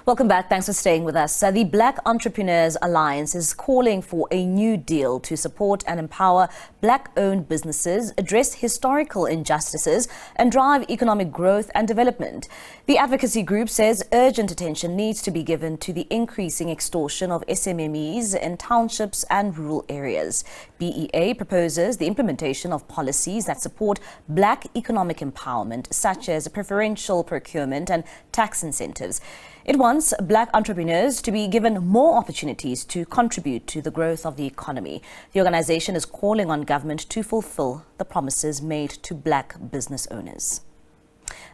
Welcome back. Thanks for staying with us. The Black Entrepreneurs Alliance is calling for a new deal to support and empower Black-owned businesses, address historical injustices, and drive economic growth and development. The advocacy group says urgent attention needs to be given to the increasing extortion of SMEs in townships and rural areas. BEA proposes the implementation of policies that support Black economic empowerment, such as preferential procurement and tax incentives. It wants Black entrepreneurs to be given more opportunities to contribute to the growth of the economy. The organization is calling on government to fulfill the promises made to Black business owners.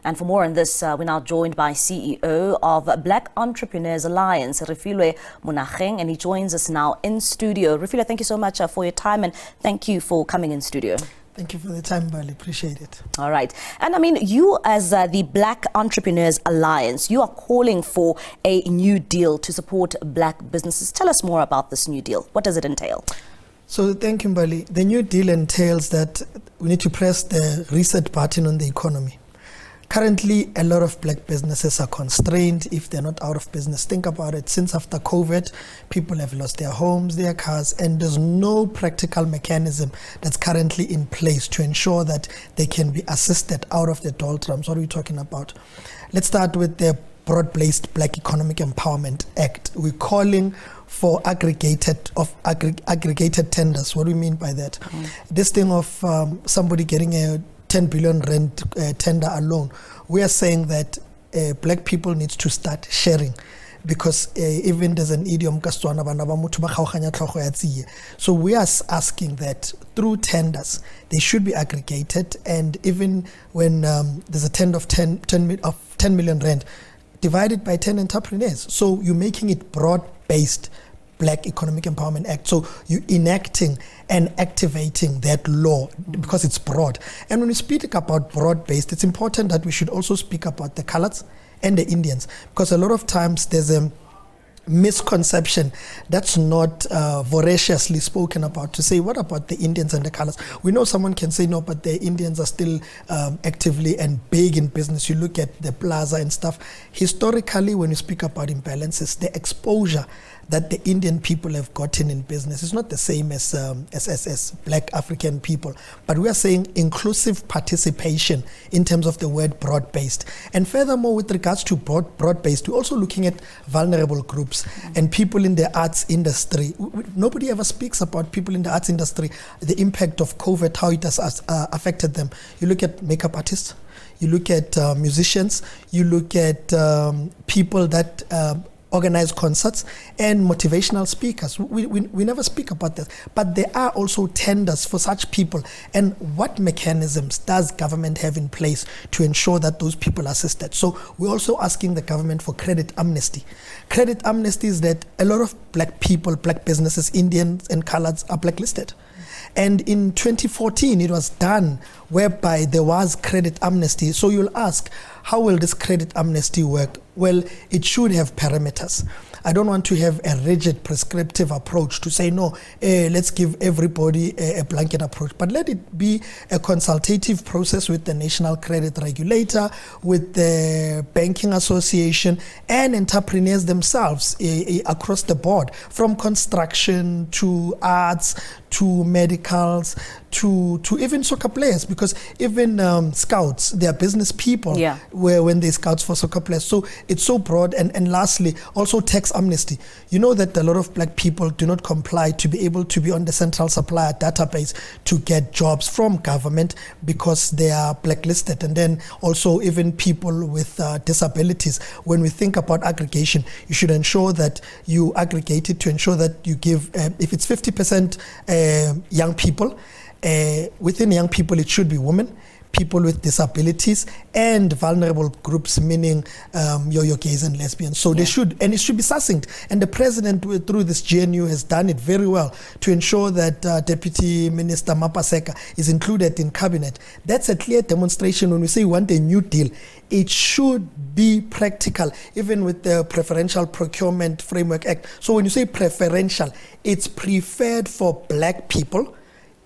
And for more on this, we're now joined by CEO of Black Entrepreneurs Alliance, Refilwe Monageng, and he joins us now in studio. Refilwe, thank you so much for your time, and thank you for coming in studio. Thank you for the time, Bali. Appreciate it. All right. And I mean, you as the Black Entrepreneurs Alliance, you are calling for a new deal to support Black businesses. Tell us more about this new deal. What does it entail? So thank you, Bali. The new deal entails that we need to press the reset button on the economy. Currently, a lot of Black businesses are constrained if they're not out of business. Think about it. Since after COVID, people have lost their homes, their cars, and there's no practical mechanism that's currently in place to ensure that they can be assisted out of the doldrums. What are we talking about? Let's start with the Broad-Based Black Economic Empowerment Act. We're calling for aggregated tenders. What do we mean by that? This thing of somebody getting a 10 billion rand tender alone, we are saying that Black people need to start sharing, because even there's an idiom, so we are asking that through tenders they should be aggregated, and even when there's a tender of 10 million rand divided by 10 entrepreneurs, so you're making it broad-based Black Economic Empowerment Act. So you're enacting and activating that law because it's broad. And when we speak about broad-based, it's important that we should also speak about the colours and the Indians, because a lot of times there's a misconception that's not voraciously spoken about, to say, what about the Indians and the colours? We know someone can say no, but the Indians are still actively and big in business. You look at the plaza and stuff. Historically, when you speak about imbalances, the exposure that the Indian people have gotten in business is not the same as Black African people. But we are saying inclusive participation in terms of the word broad-based. And furthermore, with regards to broad-based, we're also looking at vulnerable groups and people in the arts industry. Nobody ever speaks about people in the arts industry, the impact of COVID, how it has affected them. You look at makeup artists, you look at musicians, you look at people that organize concerts and motivational speakers. We never speak about that. But there are also tenders for such people. And what mechanisms does government have in place to ensure that those people are assisted? So we're also asking the government for credit amnesty. Credit amnesty is that a lot of Black people, Black businesses, Indians and colours are blacklisted. And in 2014, it was done whereby there was credit amnesty. So you'll ask, how will this credit amnesty work? Well, it should have parameters. I don't want to have a rigid prescriptive approach to say, no, let's give everybody a blanket approach. But let it be a consultative process with the National Credit Regulator, with the Banking Association, and entrepreneurs themselves across the board, from construction to arts to medicals to even soccer players, because even scouts, they are business people when they scouts for soccer players. So it's so broad. And lastly, also tax amnesty. You know that a lot of Black people do not comply to be able to be on the central supplier database to get jobs from government because they are blacklisted. And then also even people with disabilities. When we think about aggregation, you should ensure that you aggregate it to ensure that you give, if it's 50% young people, within young people it should be women, people with disabilities, and vulnerable groups, meaning your gays and lesbians. So they should, and it should be succinct. And the president, through this GNU, has done it very well to ensure that Deputy Minister Mapaseka is included in cabinet. That's a clear demonstration. When we say we want a new deal, it should be practical, even with the Preferential Procurement Framework Act. So when you say preferential, it's preferred for Black people,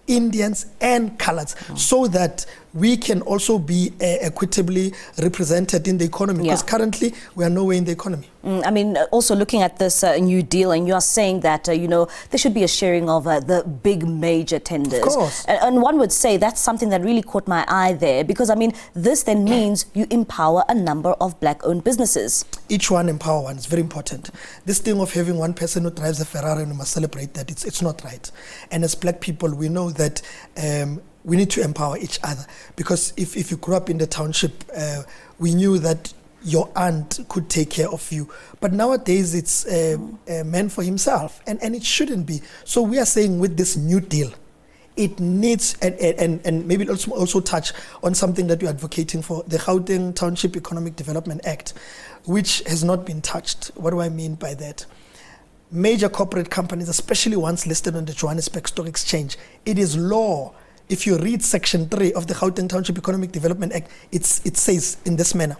Indians and colours, so that we can also be equitably represented in the economy, because currently we are nowhere in the economy. I mean, also looking at this new deal, and you are saying that, there should be a sharing of the big major tenders. Of course. And one would say that's something that really caught my eye there, because, I mean, this then means you empower a number of black-owned businesses. Each one empower one is very important. This thing of having one person who drives a Ferrari and we must celebrate that, it's not right. And as black people, we know that we need to empower each other, because if you grew up in the township, we knew that your aunt could take care of you. But nowadays it's a man for himself, and it shouldn't be. So we are saying with this new deal, it needs, and maybe also touch on something that you're advocating for, the Gauteng Township Economic Development Act, which has not been touched. What do I mean by that? Major corporate companies, especially ones listed on the Johannesburg Stock Exchange, it is law. If you read Section 3 of the Gauteng Township Economic Development Act, it says in this manner.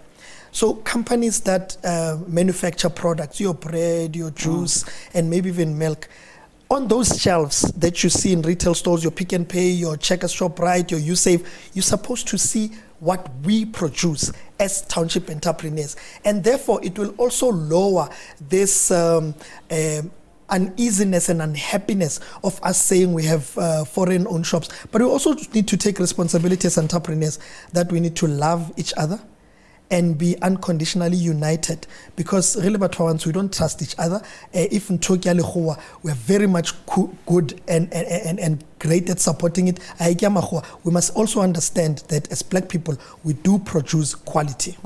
So companies that manufacture products, your bread, your juice, and maybe even milk, on those shelves that you see in retail stores, your Pick and Pay, your Checkers ShopRite, your USave, you're supposed to see what we produce as township entrepreneurs. And therefore, it will also lower this uneasiness and unhappiness of us saying we have foreign-owned shops. But we also need to take responsibility as entrepreneurs that we need to love each other and be unconditionally united, because really we don't trust each other. If in Turkey we are very much good and great at supporting it, we must also understand that as black people we do produce quality.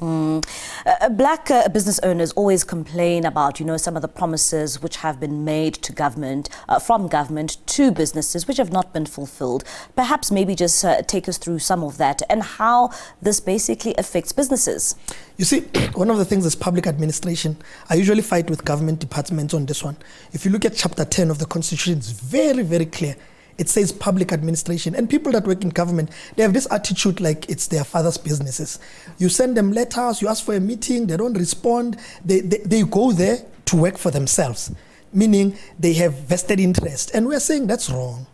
Black business owners always complain about some of the promises which have been made to government, from government to businesses, which have not been fulfilled. Perhaps maybe just take us through some of that and how this basically affects businesses. You see, one of the things is public administration. I usually fight with government departments on this one. If you look at Chapter 10 of the Constitution, it's very, very clear. It says public administration. And people that work in government, they have this attitude like it's their father's businesses. You send them letters, you ask for a meeting, they don't respond. They go there to work for themselves, meaning they have vested interest. And we're saying that's wrong.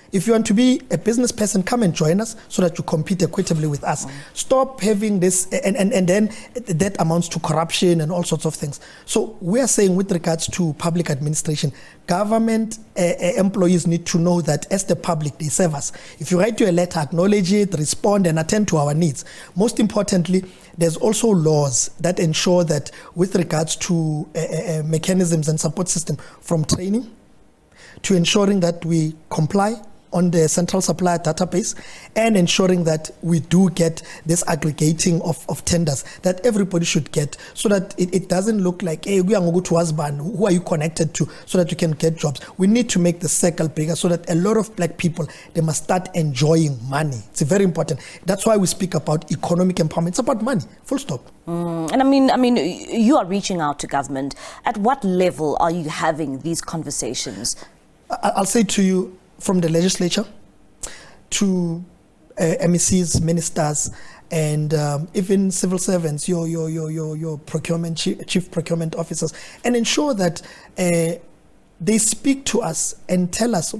If you want to be a business person, come and join us so that you compete equitably with us. Stop having this, and then that amounts to corruption and all sorts of things. So we are saying with regards to public administration, government employees need to know that as the public, they serve us. If you write you a letter, acknowledge it, respond, and attend to our needs. Most importantly, there's also laws that ensure that with regards to mechanisms and support system, from training to ensuring that we comply on the central supplier database, and ensuring that we do get this aggregating of tenders that everybody should get, so that it doesn't look like, hey, we are going to go to husband, who are you connected to, so that you can get jobs. We need to make the circle bigger so that a lot of black people, they must start enjoying money. It's very important. That's why we speak about economic empowerment. It's about money, full stop. And I mean, you are reaching out to government. At what level are you having these conversations? I'll say to you, from the legislature to MECs, ministers, and even civil servants, your procurement chief procurement officers, and ensure that they speak to us and tell us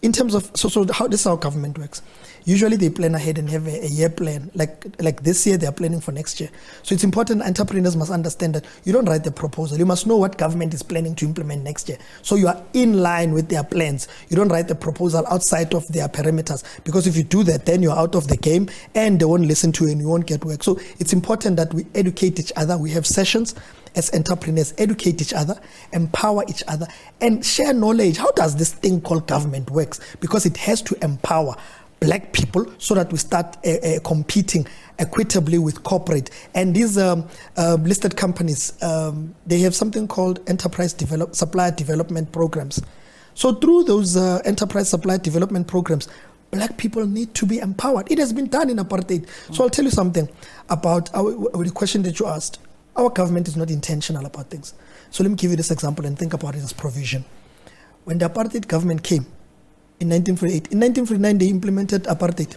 in terms of so how this is how government works. Usually they plan ahead and have a year plan. Like this year, they are planning for next year. So it's important entrepreneurs must understand that you don't write the proposal. You must know what government is planning to implement next year. So you are in line with their plans. You don't write the proposal outside of their perimeters, because if you do that, then you're out of the game and they won't listen to you and you won't get work. So it's important that we educate each other. We have sessions as entrepreneurs, educate each other, empower each other, and share knowledge. How does this thing called government works? Because it has to empower black people so that we start competing equitably with corporate. And these listed companies, they have something called enterprise supplier development programs. So through those enterprise supplier development programs, black people need to be empowered. It has been done in apartheid. So I'll tell you something about the question that you asked. Our government is not intentional about things. So let me give you this example and think about it as provision. When the apartheid government came, in 1948. In 1949, they implemented apartheid.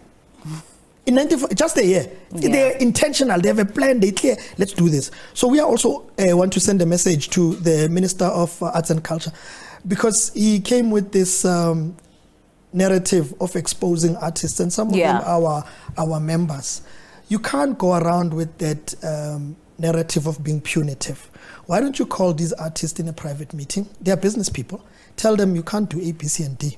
In just a year. Yeah. They're intentional. They have a plan. They're clear. Let's do this. So we are also want to send a message to the Minister of Arts and Culture, because he came with this narrative of exposing artists, and some of them are our members. You can't go around with that narrative of being punitive. Why don't you call these artists in a private meeting? They are business people. Tell them you can't do A, B, C, and D.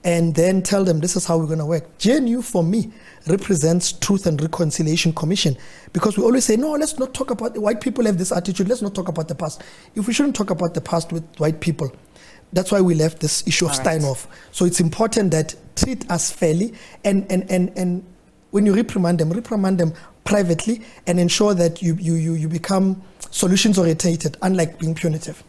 And then tell them this is how we're going to work. GNU, for me, represents Truth and Reconciliation Commission, because we always say, no, let's not talk about the white people have this attitude. Let's not talk about the past. If we shouldn't talk about the past with white people, that's why we left this issue of Steinhoff. So it's important that treat us fairly, and when you reprimand them privately, and ensure that you become solutions orientated, unlike being punitive.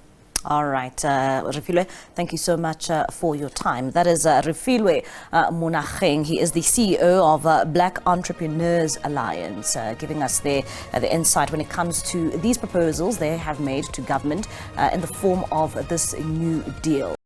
All right, Refilwe, thank you so much for your time. That is Refilwe Monageng. He is the CEO of Black Entrepreneurs Alliance, giving us the insight when it comes to these proposals they have made to government in the form of this new deal.